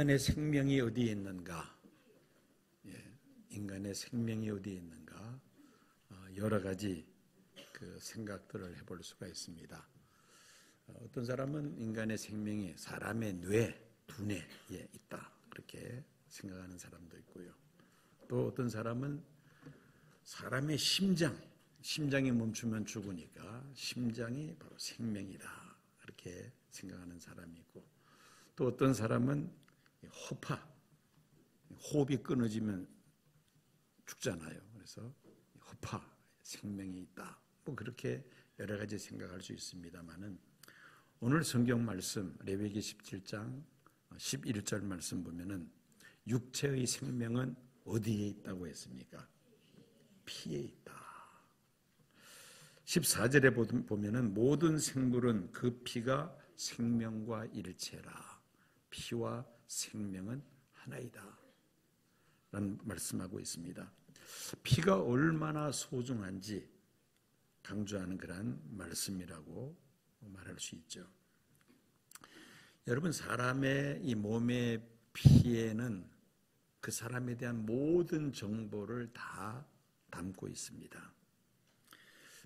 인간의 생명이 어디에 있는가? 인간의 생명이 어디에 있는가? 여러 가지 그 생각들을 해볼 수가 있습니다. 어떤 사람은 인간의 생명이 사람의 뇌, 두뇌에 있다. 그렇게 생각하는 사람도 있고요. 또 어떤 사람은 사람의 심장이 멈추면 죽으니까 심장이 바로 생명이다. 그렇게 생각하는 사람이 있고, 또 어떤 사람은 호흡이 끊어지면 죽잖아요. 그래서 생명이 있다. 뭐 그렇게 여러 가지 생각할 수 있습니다만은, 오늘 성경 말씀 레위기 17장 11절 말씀 보면은 육체의 생명은 어디에 있다고 했습니까? 피에 있다. 14절에 보면은 모든 생물은 그 피가 생명과 일체라. 피와 생명은 하나이다. 라는 말씀하고 있습니다. 피가 얼마나 소중한지 강조하는 그런 말씀이라고 말할 수 있죠. 여러분, 사람의 이 몸의 피에는 그 사람에 대한 모든 정보를 다 담고 있습니다.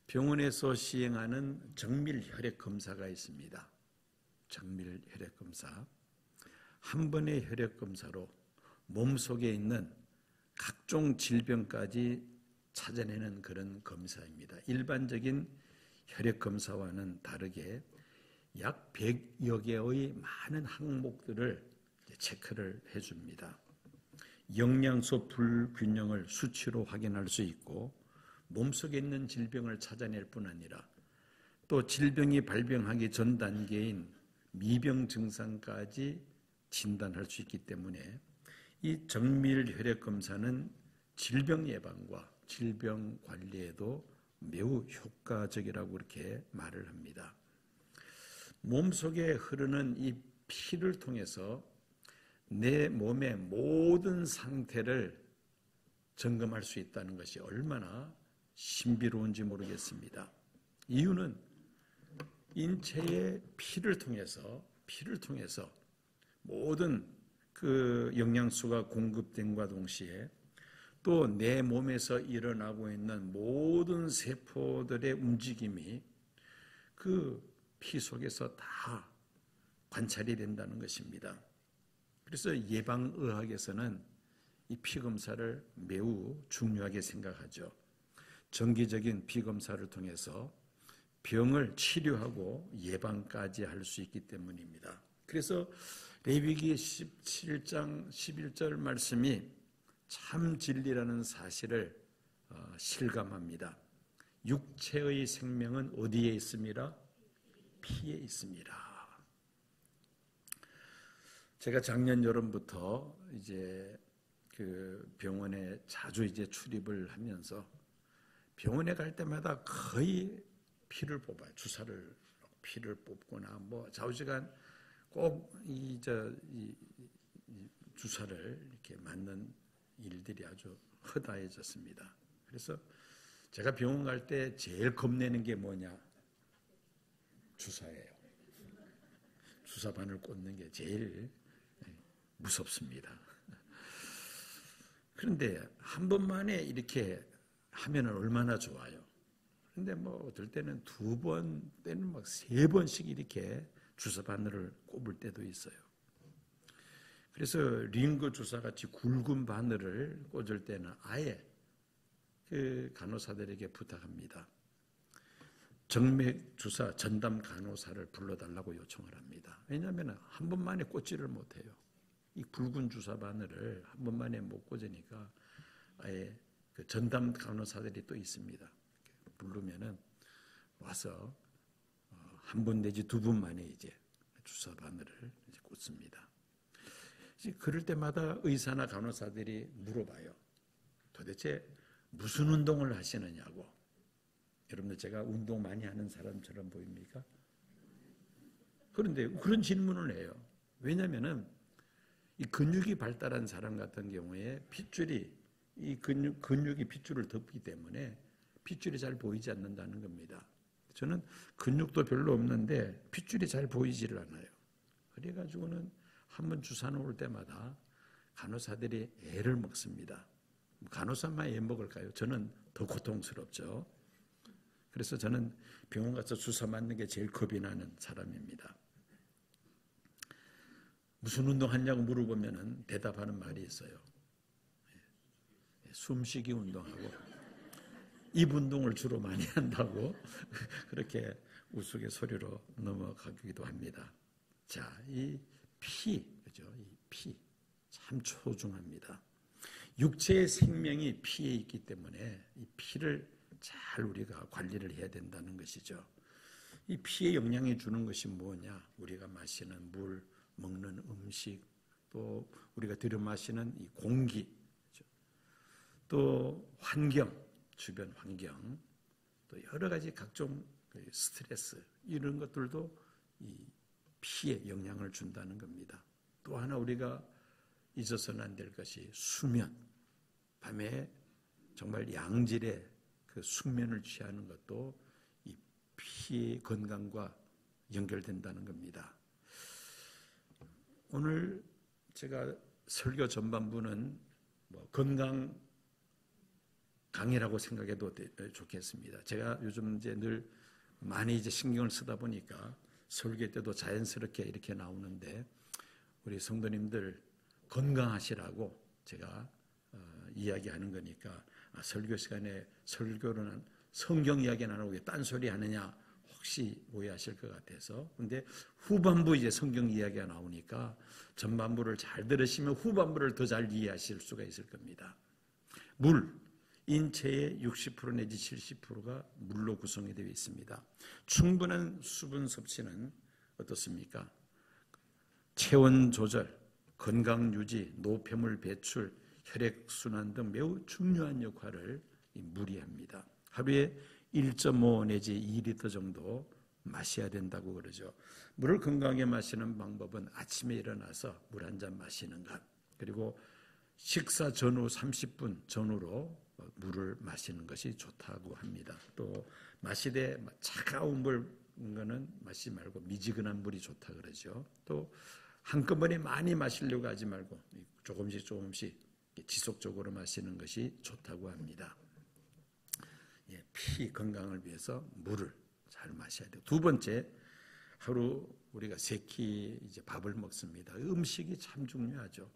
병원에서 시행하는 정밀 혈액 검사가 있습니다. 정밀 혈액 검사. 한 번의 혈액 검사로 몸속에 있는 각종 질병까지 찾아내는 그런 검사입니다. 일반적인 혈액 검사와는 다르게 약 100여 개의 많은 항목들을 체크를 해줍니다. 영양소 불균형을 수치로 확인할 수 있고, 몸속에 있는 질병을 찾아낼 뿐 아니라 또 질병이 발병하기 전 단계인 미병 증상까지 진단할 수 있기 때문에 이 정밀 혈액 검사는 질병 예방과 질병 관리에도 매우 효과적이라고 그렇게 말을 합니다. 몸속에 흐르는 이 피를 통해서 내 몸의 모든 상태를 점검할 수 있다는 것이 얼마나 신비로운지 모르겠습니다. 이유는 인체의 피를 통해서 모든 그 영양소가 공급됨과 동시에 또 내 몸에서 일어나고 있는 모든 세포들의 움직임이 그 피 속에서 다 관찰이 된다는 것입니다. 그래서 예방의학에서는 이 피검사를 매우 중요하게 생각하죠. 정기적인 피검사를 통해서 병을 치료하고 예방까지 할 수 있기 때문입니다. 그래서 레위기 17장 11절 말씀이 참 진리라는 사실을 실감합니다. 육체의 생명은 어디에 있습니다? 피에 있습니다. 제가 작년 여름부터 이제 그 병원에 자주 이제 출입을 하면서 병원에 갈 때마다 거의 피를 뽑아요. 피를 뽑거나 뭐 좌우지간 꼭 이 주사를 이렇게 맞는 일들이 아주 허다해졌습니다. 그래서 제가 병원 갈 때 제일 겁내는 게 뭐냐? 주사예요. 주사바늘 꽂는 게 제일 무섭습니다. 그런데 한 번만에 이렇게 하면 얼마나 좋아요. 그런데 뭐 어떨 때는 2번, 때는 막 3번씩 이렇게 주사바늘을 꼽을 때도 있어요. 그래서 링거 주사같이 굵은 바늘을 꽂을 때는 아예 그 간호사들에게 부탁합니다. 정맥 주사 전담 간호사를 불러달라고 요청을 합니다. 왜냐하면 한 번만에 꽂지를 못해요. 이 굵은 주사 바늘을 한 번만에 못 꽂으니까 아예 그 전담 간호사들이 또 있습니다. 부르면은 와서 한 번 내지 2번 만에 이제 주사 바늘을 이제 꽂습니다. 그럴 때마다 의사나 간호사들이 물어봐요. 도대체 무슨 운동을 하시느냐고. 여러분들 제가 운동 많이 하는 사람처럼 보입니까? 그런데 그런 질문을 해요. 왜냐하면은 이 근육이 발달한 사람 같은 경우에 핏줄이 이 근육이 핏줄을 덮기 때문에 핏줄이 잘 보이지 않는다는 겁니다. 저는 근육도 별로 없는데 핏줄이 잘 보이지를 않아요. 그래가지고는 한번 주사 놓을 때마다 간호사들이 애를 먹습니다. 간호사만 애 먹을까요? 저는 더 고통스럽죠. 그래서 저는 병원 가서 주사 맞는 게 제일 겁이 나는 사람입니다. 무슨 운동하냐고 물어보면 대답하는 말이 있어요. 숨쉬기 운동하고 입 운동을 주로 많이 한다고 그렇게 우스갯소리로 넘어가기도 합니다. 자, 이 피, 그죠? 이 피 참 소중합니다. 육체의 생명이 피에 있기 때문에 이 피를 잘 우리가 관리를 해야 된다는 것이죠. 이 피에 영향이 주는 것이 뭐냐? 우리가 마시는 물, 먹는 음식, 또 우리가 들여 마시는 이 공기, 또 환경, 주변 환경, 또 여러 가지 각종 스트레스 이런 것들도 이 피에 영향을 준다는 겁니다. 또 하나 우리가 잊어서는 안 될 것이 수면, 밤에 정말 양질의 그 숙면을 취하는 것도 이 피의 건강과 연결된다는 겁니다. 오늘 제가 설교 전반부는 건강 강의라고 생각해도 좋겠습니다. 제가 요즘 이제 늘 많이 이제 신경을 쓰다 보니까 설교 때도 자연스럽게 이렇게 나오는데 우리 성도님들 건강하시라고 제가 이야기하는 거니까 설교 시간에 설교는 성경 이야기는 안 하고 딴소리 하느냐 혹시 오해하실 것 같아서. 근데 후반부 이제 성경 이야기가 나오니까 전반부를 잘 들으시면 후반부를 더 잘 이해하실 수가 있을 겁니다. 물, 인체의 60% 내지 70%가 물로 구성이 되어 있습니다. 충분한 수분 섭취는 어떻습니까? 체온 조절, 건강 유지, 노폐물 배출, 혈액순환 등 매우 중요한 역할을 이 물이 합니다. 하루에 1.5 내지 2리터 정도 마셔야 된다고 그러죠. 물을 건강하게 마시는 방법은 아침에 일어나서 물 한 잔 마시는 것, 그리고 식사 전후 30분 전후로 물을 마시는 것이 좋다고 합니다. 또 마시되 차가운 물은 마시지 말고 미지근한 물이 좋다 그러죠. 또 한꺼번에 많이 마시려고 하지 말고 조금씩 지속적으로 마시는 것이 좋다고 합니다. 피 건강을 위해서 물을 잘 마셔야 돼요. 두 번째, 하루 우리가 3끼 이제 밥을 먹습니다. 음식이 참 중요하죠.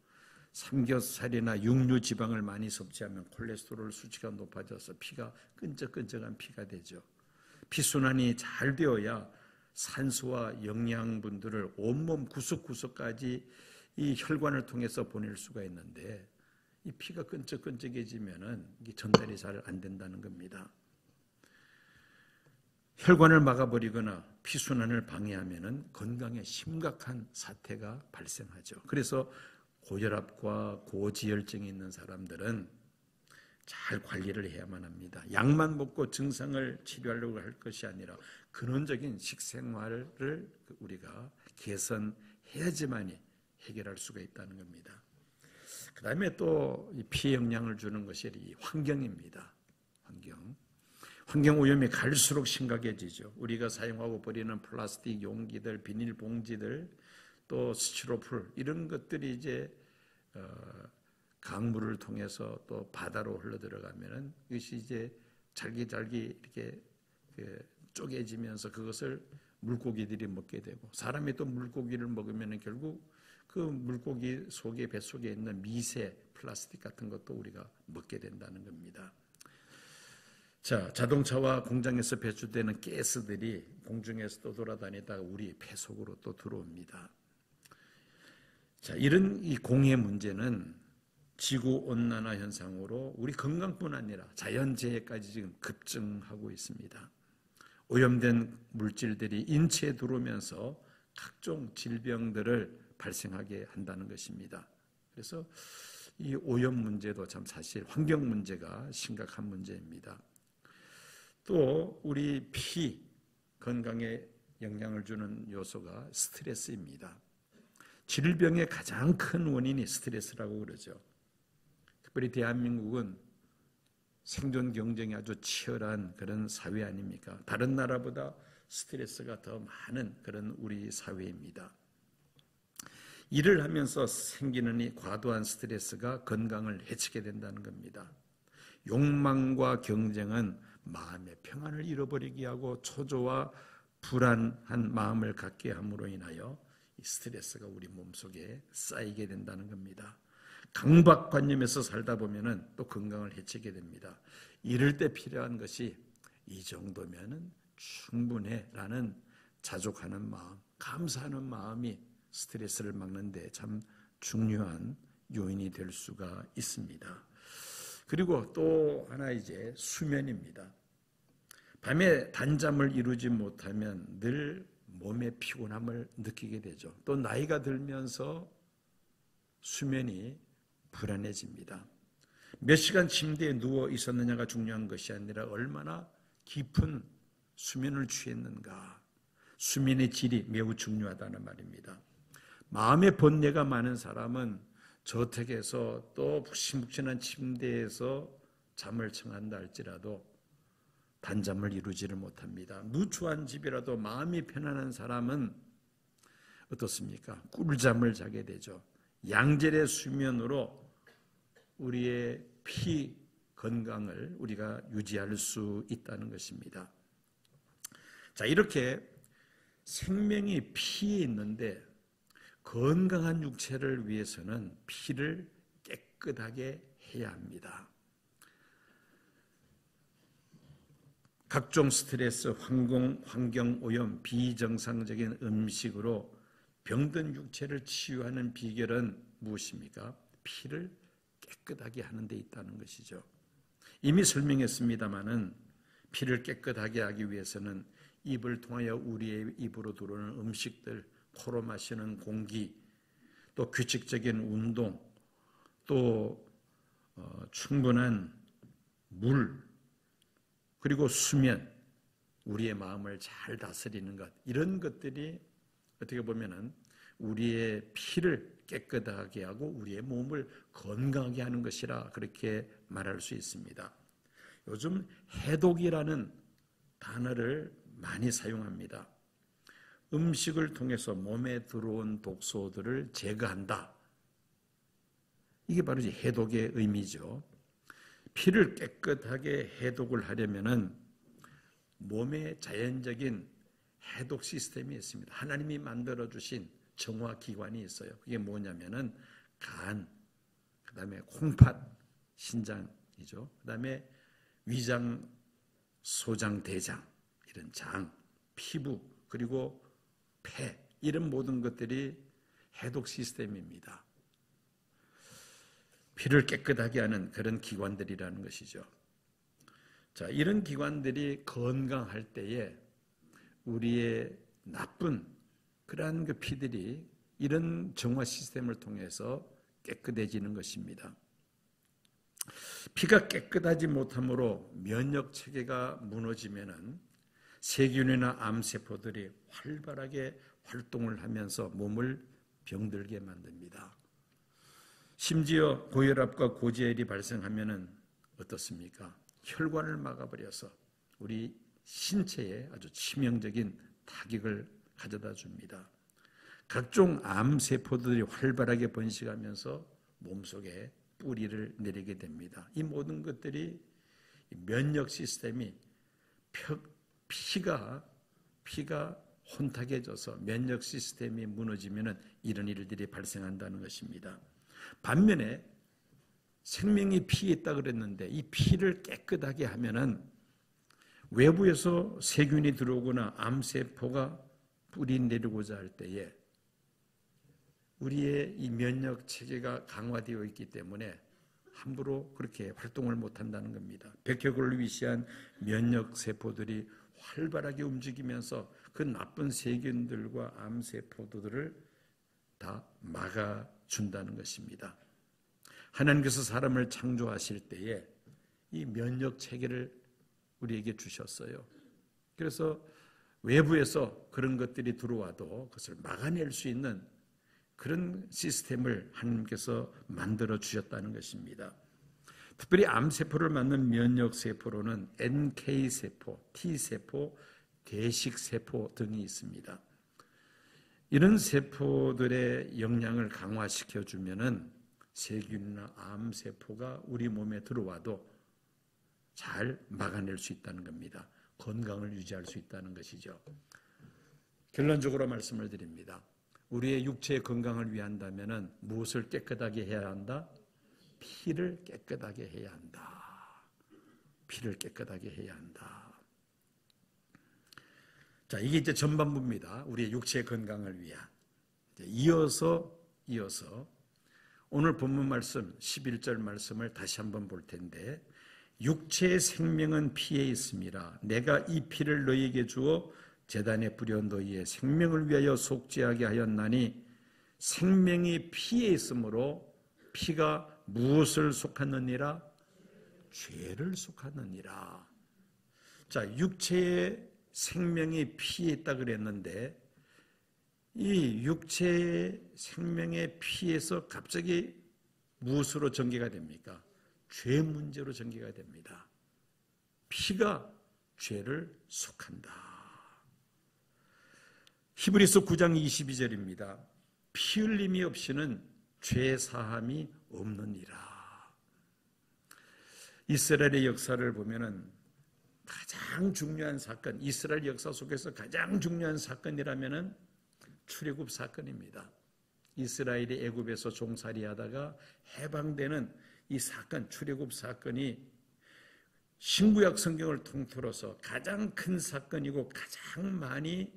삼겹살이나 육류 지방을 많이 섭취하면 콜레스테롤 수치가 높아져서 피가 끈적끈적한 피가 되죠. 피순환이 잘 되어야 산소와 영양분들을 온몸 구석구석까지 이 혈관을 통해서 보낼 수가 있는데 이 피가 끈적끈적해지면은 이게 전달이 잘 안 된다는 겁니다. 혈관을 막아버리거나 피순환을 방해하면은 건강에 심각한 사태가 발생하죠. 그래서 고혈압과 고지혈증이 있는 사람들은 잘 관리를 해야만 합니다. 약만 먹고 증상을 치료하려고 할 것이 아니라 근원적인 식생활을 우리가 개선해야지만이 해결할 수가 있다는 겁니다. 그 다음에 또 피해 영향을 주는 것이 이 환경입니다. 환경 오염이 갈수록 심각해지죠. 우리가 사용하고 버리는 플라스틱 용기들, 비닐봉지들, 또 스티로폴 이런 것들이 이제 강물을 통해서 또 바다로 흘러 들어가면은 이것이 이제 잘기 이렇게 쪼개지면서 그것을 물고기들이 먹게 되고, 사람이 또 물고기를 먹으면은 결국 그 물고기 속에 뱃속에 있는 미세 플라스틱 같은 것도 우리가 먹게 된다는 겁니다. 자, 자동차와 공장에서 배출되는 가스들이 공중에서 또 돌아다니다가 우리 폐 속으로 또 들어옵니다. 자, 이런 이 공해 문제는 지구온난화 현상으로 우리 건강뿐 아니라 자연재해까지 지금 급증하고 있습니다. 오염된 물질들이 인체에 들어오면서 각종 질병들을 발생하게 한다는 것입니다. 그래서 이 오염 문제도 참 사실 환경 문제가 심각한 문제입니다. 또 우리 피 건강에 영향을 주는 요소가 스트레스입니다. 질병의 가장 큰 원인이 스트레스라고 그러죠. 특별히 대한민국은 생존 경쟁이 아주 치열한 그런 사회 아닙니까? 다른 나라보다 스트레스가 더 많은 그런 우리 사회입니다. 일을 하면서 생기는 이 과도한 스트레스가 건강을 해치게 된다는 겁니다. 욕망과 경쟁은 마음의 평안을 잃어버리게 하고 초조와 불안한 마음을 갖게 함으로 인하여 이 스트레스가 우리 몸속에 쌓이게 된다는 겁니다. 강박관념에서 살다 보면은 또 건강을 해치게 됩니다. 이럴 때 필요한 것이 이 정도면은 충분해라는 자족하는 마음, 감사하는 마음이 스트레스를 막는 데 참 중요한 요인이 될 수가 있습니다. 그리고 또 하나 이제 수면입니다. 밤에 단잠을 이루지 못하면 늘 몸의 피곤함을 느끼게 되죠. 또 나이가 들면서 수면이 불안해집니다. 몇 시간 침대에 누워 있었느냐가 중요한 것이 아니라 얼마나 깊은 수면을 취했는가. 수면의 질이 매우 중요하다는 말입니다. 마음의 번뇌가 많은 사람은 저택에서 또 푹신푹신한 침대에서 잠을 청한다 할지라도 단잠을 이루지를 못합니다. 누추한 집이라도 마음이 편안한 사람은 어떻습니까? 꿀잠을 자게 되죠. 양질의 수면으로 우리의 피 건강을 우리가 유지할 수 있다는 것입니다. 자, 이렇게 생명이 피에 있는데 건강한 육체를 위해서는 피를 깨끗하게 해야 합니다. 각종 스트레스, 환경오염, 비정상적인 음식으로 병든 육체를 치유하는 비결은 무엇입니까? 피를 깨끗하게 하는 데 있다는 것이죠. 이미 설명했습니다마는 피를 깨끗하게 하기 위해서는 입을 통하여 우리의 입으로 들어오는 음식들, 코로 마시는 공기, 또 규칙적인 운동, 또 충분한 물, 그리고 수면, 우리의 마음을 잘 다스리는 것, 이런 것들이 어떻게 보면은 우리의 피를 깨끗하게 하고 우리의 몸을 건강하게 하는 것이라 그렇게 말할 수 있습니다. 요즘 해독이라는 단어를 많이 사용합니다. 음식을 통해서 몸에 들어온 독소들을 제거한다. 이게 바로 이제 해독의 의미죠. 피를 깨끗하게 해독을 하려면은 몸에 자연적인 해독 시스템이 있습니다. 하나님이 만들어주신 정화기관이 있어요. 그게 뭐냐면은 간, 그 다음에 콩팥, 신장이죠. 그 다음에 위장, 소장, 대장, 이런 장, 피부, 그리고 폐, 이런 모든 것들이 해독 시스템입니다. 피를 깨끗하게 하는 그런 기관들이라는 것이죠. 자, 이런 기관들이 건강할 때에 우리의 나쁜 그러한 그 피들이 이런 정화 시스템을 통해서 깨끗해지는 것입니다. 피가 깨끗하지 못함으로 면역 체계가 무너지면은 세균이나 암세포들이 활발하게 활동을 하면서 몸을 병들게 만듭니다. 심지어 고혈압과 고지혈이 발생하면은 어떻습니까? 혈관을 막아버려서 우리 신체에 아주 치명적인 타격을 가져다 줍니다. 각종 암세포들이 활발하게 번식하면서 몸속에 뿌리를 내리게 됩니다. 이 모든 것들이 면역 시스템이 피가 혼탁해져서 면역 시스템이 무너지면 이런 일들이 발생한다는 것입니다. 반면에 생명이 피에 있다 그랬는데 이 피를 깨끗하게 하면은 외부에서 세균이 들어오거나 암세포가 뿌리 내리고자 할 때에 우리의 이 면역 체계가 강화되어 있기 때문에 함부로 그렇게 활동을 못한다는 겁니다. 백혈구를 위시한 면역 세포들이 활발하게 움직이면서 그 나쁜 세균들과 암세포들을 다 막아준다는 것입니다. 하나님께서 사람을 창조하실 때에 이 면역 체계를 우리에게 주셨어요. 그래서 외부에서 그런 것들이 들어와도 그것을 막아낼 수 있는 그런 시스템을 하나님께서 만들어 주셨다는 것입니다. 특별히 암세포를 맞는 면역세포로는 NK세포, T세포, 대식세포 등이 있습니다. 이런 세포들의 영양을 강화시켜 주면은 세균이나 암세포가 우리 몸에 들어와도 잘 막아낼 수 있다는 겁니다. 건강을 유지할 수 있다는 것이죠. 결론적으로 말씀을 드립니다. 우리의 육체의 건강을 위한다면은 무엇을 깨끗하게 해야 한다? 피를 깨끗하게 해야 한다. 피를 깨끗하게 해야 한다. 자, 이게 이제 전반부입니다. 우리의 육체의 건강을 위한. 이어서 오늘 본문 말씀 11절 말씀을 다시 한번 볼 텐데, 육체의 생명은 피에 있음이라. 내가 이 피를 너희에게 주어 제단에 뿌려 너희의 생명을 위하여 속죄하게 하였나니, 생명이 피에 있으므로 피가 무엇을 속하느니라? 죄를 속하느니라. 자, 육체의 생명이 피에 있다 그랬는데, 이 육체의 생명의 피에서 갑자기 무엇으로 전개가 됩니까? 죄 문제로 전개가 됩니다. 피가 죄를 속한다. 히브리서 9장 22절입니다. 피 흘림이 없이는 죄 사함이 없느니라. 이스라엘의 역사를 보면은 가장 중요한 사건, 이스라엘 역사 속에서 가장 중요한 사건이라면은 출애굽 사건입니다. 이스라엘이 애굽에서 종살이하다가 해방되는 이 사건, 출애굽 사건이 신구약 성경을 통틀어서 가장 큰 사건이고 가장 많이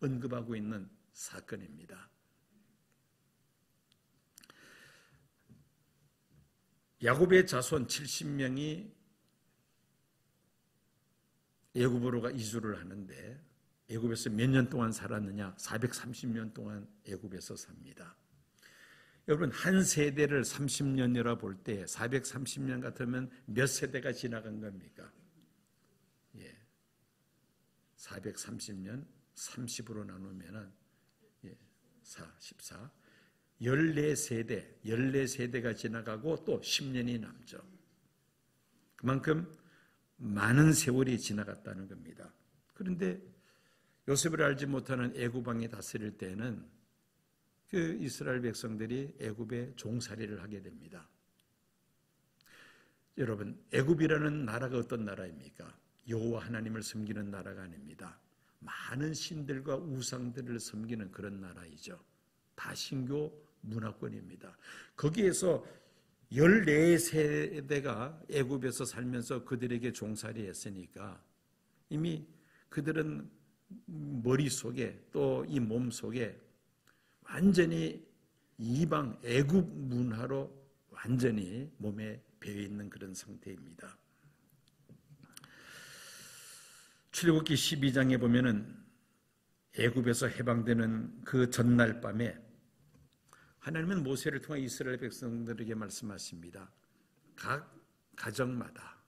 언급하고 있는 사건입니다. 야곱의 자손 70명이 애굽으로 이주를 하는데, 애굽에서 몇 년 동안 살았느냐? 430년 동안 애굽에서 삽니다. 여러분, 한 세대를 30년이라 볼 때 430년 같으면 몇 세대가 지나간 겁니까? 430년 30으로 나누면 14, 14세대가 지나가고 또 10년이 남죠. 그만큼 많은 세월이 지나갔다는 겁니다. 그런데 요셉을 알지 못하는 애굽 왕이 다스릴 때는 그 이스라엘 백성들이 애굽에 종살이를 하게 됩니다. 여러분, 애굽이라는 나라가 어떤 나라입니까? 여호와 하나님을 섬기는 나라가 아닙니다. 많은 신들과 우상들을 섬기는 그런 나라이죠. 다신교 문화권입니다. 거기에서 14세대가 애굽에서 살면서 그들에게 종살이했으니까 이미 그들은 머릿속에 또 이 몸속에 완전히 이방 애굽 문화로 완전히 몸에 배어있는 그런 상태입니다. 출애굽기 12장에 보면은 애굽에서 해방되는 그 전날 밤에 하나님은 모세를 통해 이스라엘 백성들에게 말씀하십니다. 각 가정마다,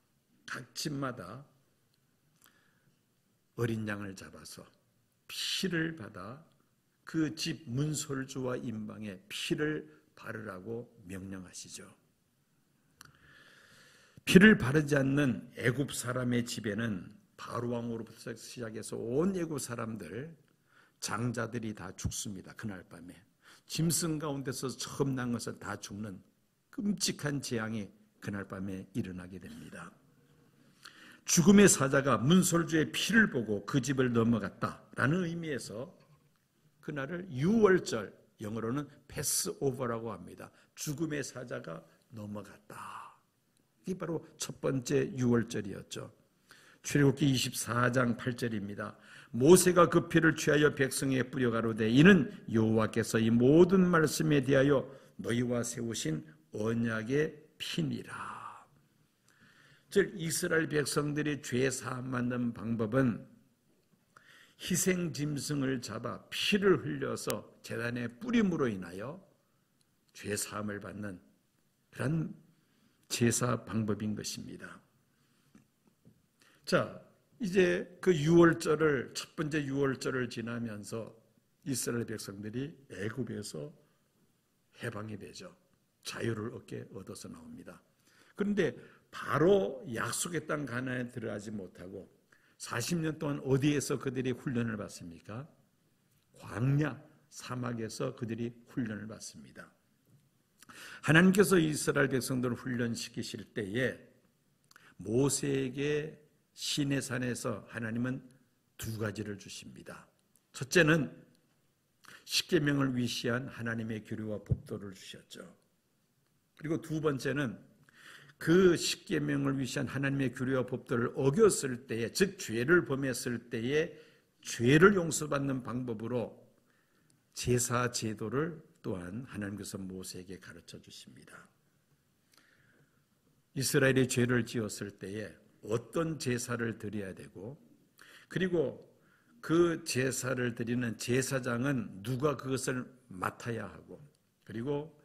각 집마다 어린 양을 잡아서 피를 받아 그 집 문설주와 임방에 피를 바르라고 명령하시죠. 피를 바르지 않는 애굽 사람의 집에는 바로 왕으로부터 시작해서 온 애굽 사람들, 장자들이 다 죽습니다. 그날 밤에 짐승 가운데서 처음 난 것을 다 죽는 끔찍한 재앙이 그날 밤에 일어나게 됩니다. 죽음의 사자가 문설주의 피를 보고 그 집을 넘어갔다라는 의미에서 그날을 유월절, 영어로는 패스오버라고 합니다. 죽음의 사자가 넘어갔다. 이게 바로 첫 번째 유월절이었죠. 출애굽기 24장 8절입니다. 모세가 그 피를 취하여 백성에게 뿌려 가로되 이는 여호와께서 이 모든 말씀에 대하여 너희와 세우신 언약의 피니라. 즉 이스라엘 백성들이 죄 사함 받는 방법은 희생 짐승을 잡아 피를 흘려서 제단에 뿌림으로 인하여 죄 사함을 받는 그런 제사 방법인 것입니다. 자, 이제 그 유월절을, 첫 번째 유월절을 지나면서 이스라엘 백성들이 애굽에서 해방이 되죠. 자유를 얻어서 나옵니다. 그런데 바로 약속의 땅 가나안에 들어가지 못하고 40년 동안 어디에서 그들이 훈련을 받습니까? 광야 사막에서 그들이 훈련을 받습니다. 하나님께서 이스라엘 백성들을 훈련시키실 때에 모세에게 시내산에서 하나님은 두 가지를 주십니다. 첫째는 십계명을 위시한 하나님의 규례와 법도를 주셨죠. 그리고 두 번째는 그 십계명을 위시한 하나님의 규례와 법도를 어겼을 때에, 즉 죄를 범했을 때에 죄를 용서받는 방법으로 제사 제도를 또한 하나님께서 모세에게 가르쳐 주십니다. 이스라엘이 죄를 지었을 때에 어떤 제사를 드려야 되고, 그리고 그 제사를 드리는 제사장은 누가 그것을 맡아야 하고, 그리고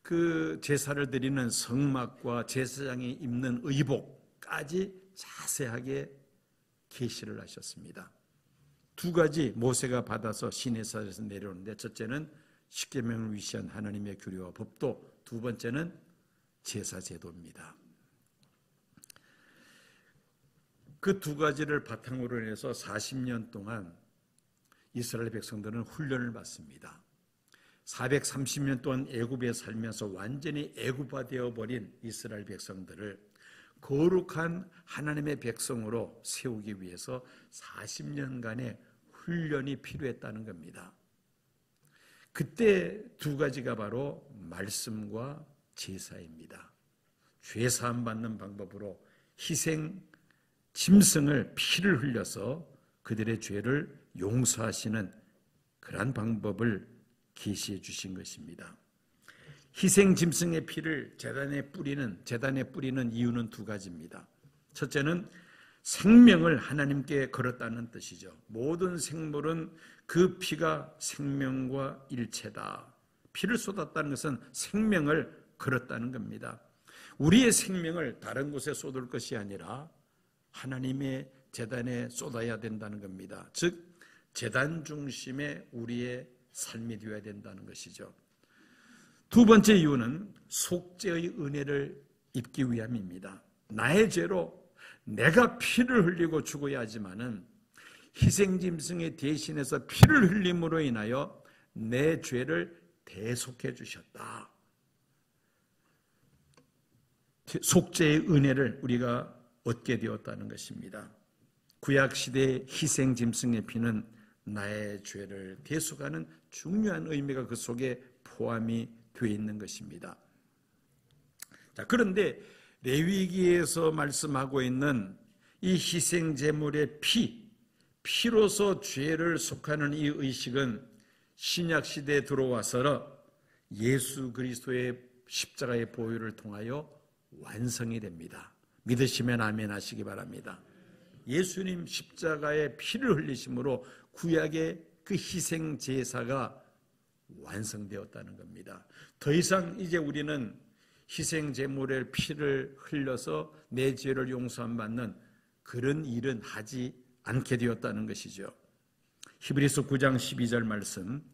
그 제사를 드리는 성막과 제사장이 입는 의복까지 자세하게 계시를 하셨습니다. 두 가지 모세가 받아서 시내산에서 내려오는데, 첫째는 십계명을 위시한 하나님의 규례와 법도, 두 번째는 제사 제도입니다. 그 두 가지를 바탕으로 해서 40년 동안 이스라엘 백성들은 훈련을 받습니다. 430년 동안 애굽에 살면서 완전히 애굽화되어 버린 이스라엘 백성들을 거룩한 하나님의 백성으로 세우기 위해서 40년간의 훈련이 필요했다는 겁니다. 그때 두 가지가 바로 말씀과 제사입니다. 죄 사함 받는 방법으로 희생 짐승을 피를 흘려서 그들의 죄를 용서하시는 그러한 방법을 계시해 주신 것입니다. 희생 짐승의 피를 제단에 뿌리는 이유는 두 가지입니다. 첫째는 생명을 하나님께 걸었다는 뜻이죠. 모든 생물은 그 피가 생명과 일체다. 피를 쏟았다는 것은 생명을 걸었다는 겁니다. 우리의 생명을 다른 곳에 쏟을 것이 아니라 하나님의 제단에 쏟아야 된다는 겁니다. 즉 제단 중심의 우리의 삶이 되어야 된다는 것이죠. 두 번째 이유는 속죄의 은혜를 입기 위함입니다. 나의 죄로 내가 피를 흘리고 죽어야 하지만은 희생짐승의 대신해서 피를 흘림으로 인하여 내 죄를 대속해 주셨다. 속죄의 은혜를 우리가 얻게 되었다는 것입니다. 구약시대의 희생짐승의 피는 나의 죄를 대속하는 중요한 의미가 그 속에 포함이 되어 있는 것입니다. 자, 그런데 레위기에서 말씀하고 있는 이 희생제물의 피로서 죄를 속하는 이 의식은 신약시대에 들어와서 예수 그리스도의 십자가의 보혈을 통하여 완성이 됩니다. 믿으시면 아멘 하시기 바랍니다. 예수님 십자가의 피를 흘리심으로 구약의 그 희생 제사가 완성되었다는 겁니다. 더 이상 이제 우리는 희생 제물의 피를 흘려서 내 죄를 용서함 받는 그런 일은 하지 않게 되었다는 것이죠. 히브리서 9장 12절 말씀,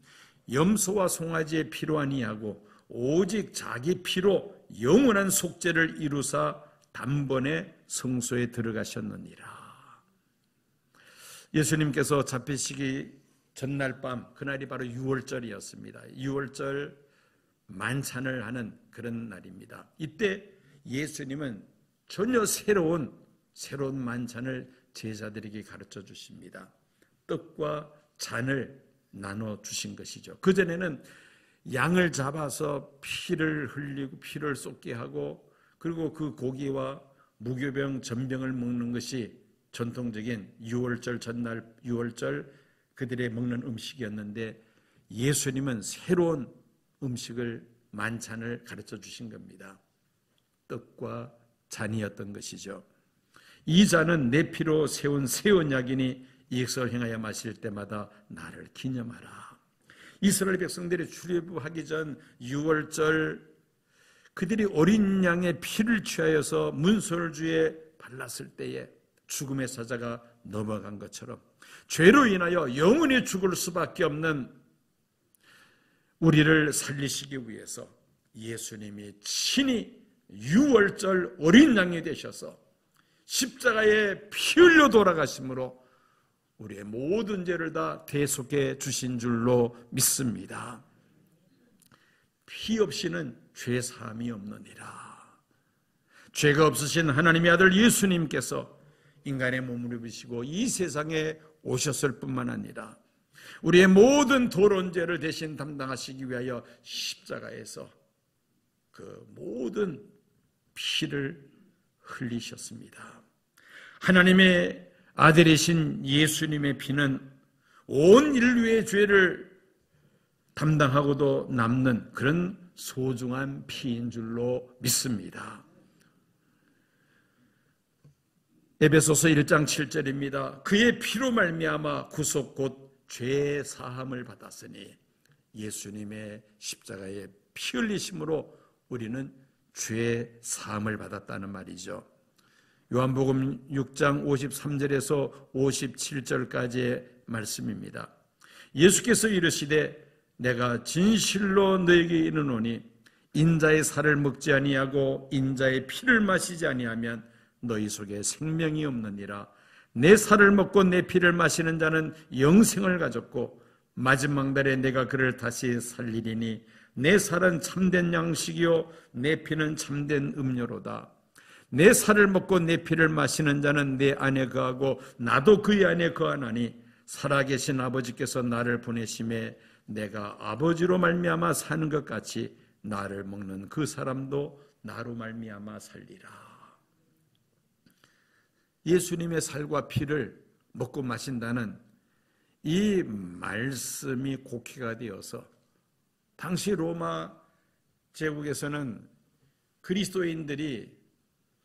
염소와 송아지의 피로 아니하고 오직 자기 피로 영원한 속죄를 이루사 단번에 성소에 들어가셨느니라. 예수님께서 잡히시기 전날 밤, 그날이 바로 유월절이었습니다. 유월절 만찬을 하는 그런 날입니다. 이때 예수님은 전혀 새로운 만찬을 제자들에게 가르쳐 주십니다. 떡과 잔을 나눠 주신 것이죠. 그전에는 양을 잡아서 피를 흘리고 피를 쏟게 하고, 그리고 그 고기와 무교병 전병을 먹는 것이 전통적인 유월절 전날 유월절 그들의 먹는 음식이었는데, 예수님은 새로운 음식을 만찬을 가르쳐 주신 겁니다. 떡과 잔이었던 것이죠. 이 잔은 내 피로 세운 새 언약이니 이것을 행하여 마실 때마다 나를 기념하라. 이스라엘 백성들이 출애굽하기 전 유월절 그들이 어린 양의 피를 취하여서 문설주에 발랐을 때에 죽음의 사자가 넘어간 것처럼 죄로 인하여 영원히 죽을 수밖에 없는 우리를 살리시기 위해서 예수님이 친히 유월절 어린 양이 되셔서 십자가에 피 흘려 돌아가심으로 우리의 모든 죄를 다 대속해 주신 줄로 믿습니다. 피 없이는 죄 사함이 없느니라. 죄가 없으신 하나님의 아들 예수님께서 인간의 몸을 입으시고 이 세상에 오셨을 뿐만 아니라 우리의 모든 도론 죄를 대신 담당하시기 위하여 십자가에서 그 모든 피를 흘리셨습니다. 하나님의 아들이신 예수님의 피는 온 인류의 죄를 담당하고도 남는 그런 소중한 피인 줄로 믿습니다. 에베소서 1장 7절입니다. 그의 피로 말미암아 구속 곧 죄 사함을 받았으니 예수님의 십자가의 피 흘리심으로 우리는 죄 사함을 받았다는 말이죠. 요한복음 6장 53절에서 57절까지의 말씀입니다. 예수께서 이르시되 내가 진실로 너에게 이르노니 인자의 살을 먹지 아니하고 인자의 피를 마시지 아니하면 너희 속에 생명이 없느니라. 내 살을 먹고 내 피를 마시는 자는 영생을 가졌고 마지막 날에 내가 그를 다시 살리리니 내 살은 참된 양식이요 내 피는 참된 음료로다. 내 살을 먹고 내 피를 마시는 자는 내 안에 거하고 나도 그의 안에 거하나니 살아계신 아버지께서 나를 보내심에 내가 아버지로 말미암아 사는 것 같이 나를 먹는 그 사람도 나로 말미암아 살리라. 예수님의 살과 피를 먹고 마신다는 이 말씀이 곡해가 되어서 당시 로마 제국에서는 그리스도인들이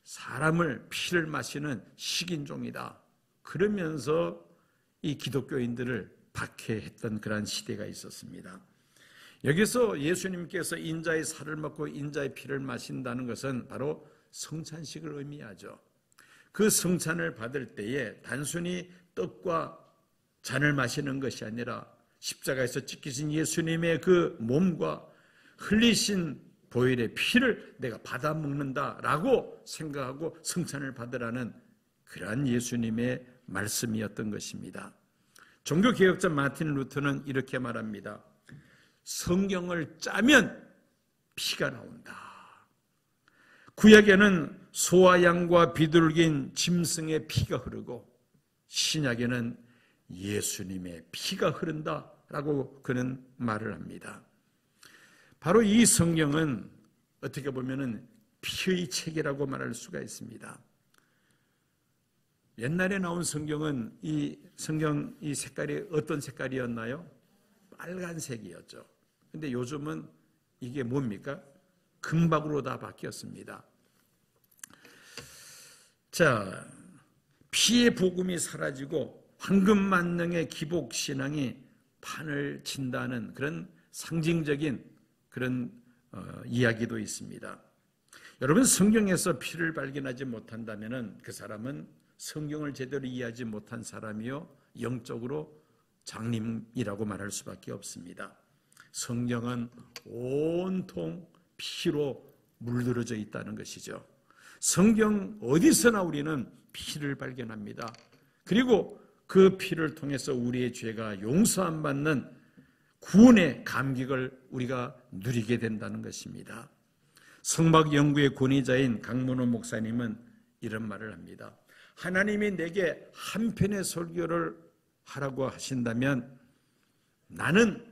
사람을 피를 마시는 식인종이다. 그러면서 이 기독교인들을 박해했던 그러한 시대가 있었습니다. 여기서 예수님께서 인자의 살을 먹고 인자의 피를 마신다는 것은 바로 성찬식을 의미하죠. 그 성찬을 받을 때에 단순히 떡과 잔을 마시는 것이 아니라 십자가에서 찢기신 예수님의 그 몸과 흘리신 보혈의 피를 내가 받아 먹는다라고 생각하고 성찬을 받으라는 그러한 예수님의 말씀이었던 것입니다. 종교개혁자 마틴 루터는 이렇게 말합니다. 성경을 짜면 피가 나온다. 구약에는 소와 양과 비둘기인 짐승의 피가 흐르고 신약에는 예수님의 피가 흐른다라고 그는 말을 합니다. 바로 이 성경은 어떻게 보면은 피의 책이라고 말할 수가 있습니다. 옛날에 나온 성경은 이 성경 이 색깔이 어떤 색깔이었나요? 빨간색이었죠. 근데 요즘은 이게 뭡니까? 금박으로 다 바뀌었습니다. 자, 피의 복음이 사라지고 황금 만능의 기복 신앙이 판을 친다는 그런 상징적인 그런 이야기도 있습니다. 여러분, 성경에서 피를 발견하지 못한다면 그 사람은 성경을 제대로 이해하지 못한 사람이요 영적으로 장님이라고 말할 수밖에 없습니다. 성경은 온통 피로 물들어져 있다는 것이죠. 성경 어디서나 우리는 피를 발견합니다. 그리고 그 피를 통해서 우리의 죄가 용서함 받는 구원의 감격을 우리가 누리게 된다는 것입니다. 성막 연구의 권위자인 강문호 목사님은 이런 말을 합니다. 하나님이 내게 한 편의 설교를 하라고 하신다면 나는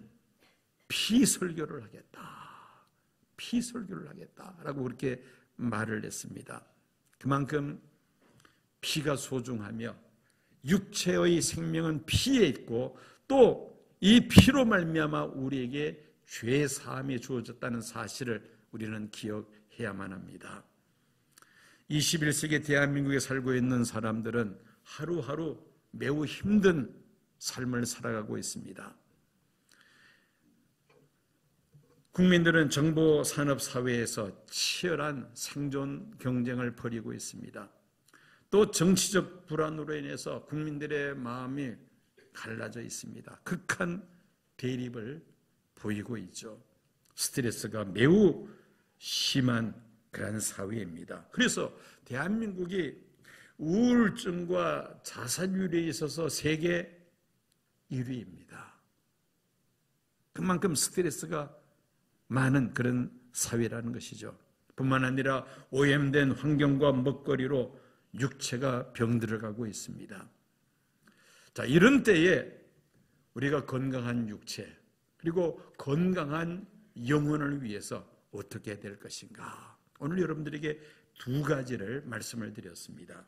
피 설교를 하겠다. 피 설교를 하겠다라고 그렇게 말을 했습니다. 그만큼 피가 소중하며 육체의 생명은 피에 있고 또 이 피로 말미암아 우리에게 죄 사함이 주어졌다는 사실을 우리는 기억해야만 합니다. 21세기 대한민국에 살고 있는 사람들은 하루하루 매우 힘든 삶을 살아가고 있습니다. 국민들은 정보산업사회에서 치열한 생존 경쟁을 벌이고 있습니다. 또 정치적 불안으로 인해서 국민들의 마음이 갈라져 있습니다. 극한 대립을 보이고 있죠. 스트레스가 매우 심한 그런 사회입니다. 그래서 대한민국이 우울증과 자살률에 있어서 세계 1위입니다. 그만큼 스트레스가 많은 그런 사회라는 것이죠. 뿐만 아니라 오염된 환경과 먹거리로 육체가 병들어가고 있습니다. 자, 이런 때에 우리가 건강한 육체 그리고 건강한 영혼을 위해서 어떻게 해야 될 것인가? 오늘 여러분들에게 두 가지를 말씀을 드렸습니다.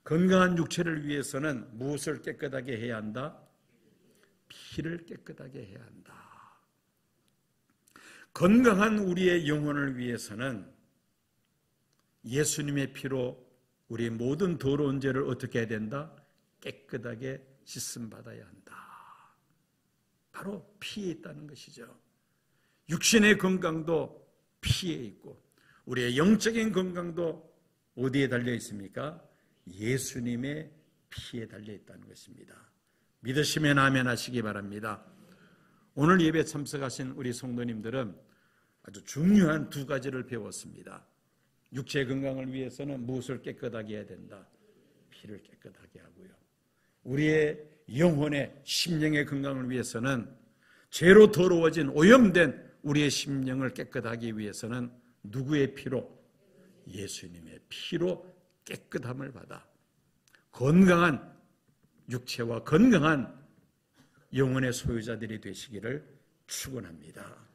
건강한 육체를 위해서는 무엇을 깨끗하게 해야 한다? 피를 깨끗하게 해야 한다. 건강한 우리의 영혼을 위해서는 예수님의 피로 우리의 모든 더러운 죄를 어떻게 해야 된다? 깨끗하게 씻음 받아야 한다. 바로 피에 있다는 것이죠. 육신의 건강도 피에 있고 우리의 영적인 건강도 어디에 달려 있습니까? 예수님의 피에 달려 있다는 것입니다. 믿으시면 아멘 하시기 바랍니다. 오늘 예배 참석하신 우리 성도님들은 아주 중요한 두 가지를 배웠습니다. 육체 건강을 위해서는 무엇을 깨끗하게 해야 된다? 피를 깨끗하게 하고요. 우리의 영혼의 심령의 건강을 위해서는 죄로 더러워진 오염된 우리의 심령을 깨끗하기 위해서는 누구의 피로? 예수님의 피로 깨끗함을 받아 건강한 육체와 건강한 영혼의 소유자들이 되시기를 축원합니다.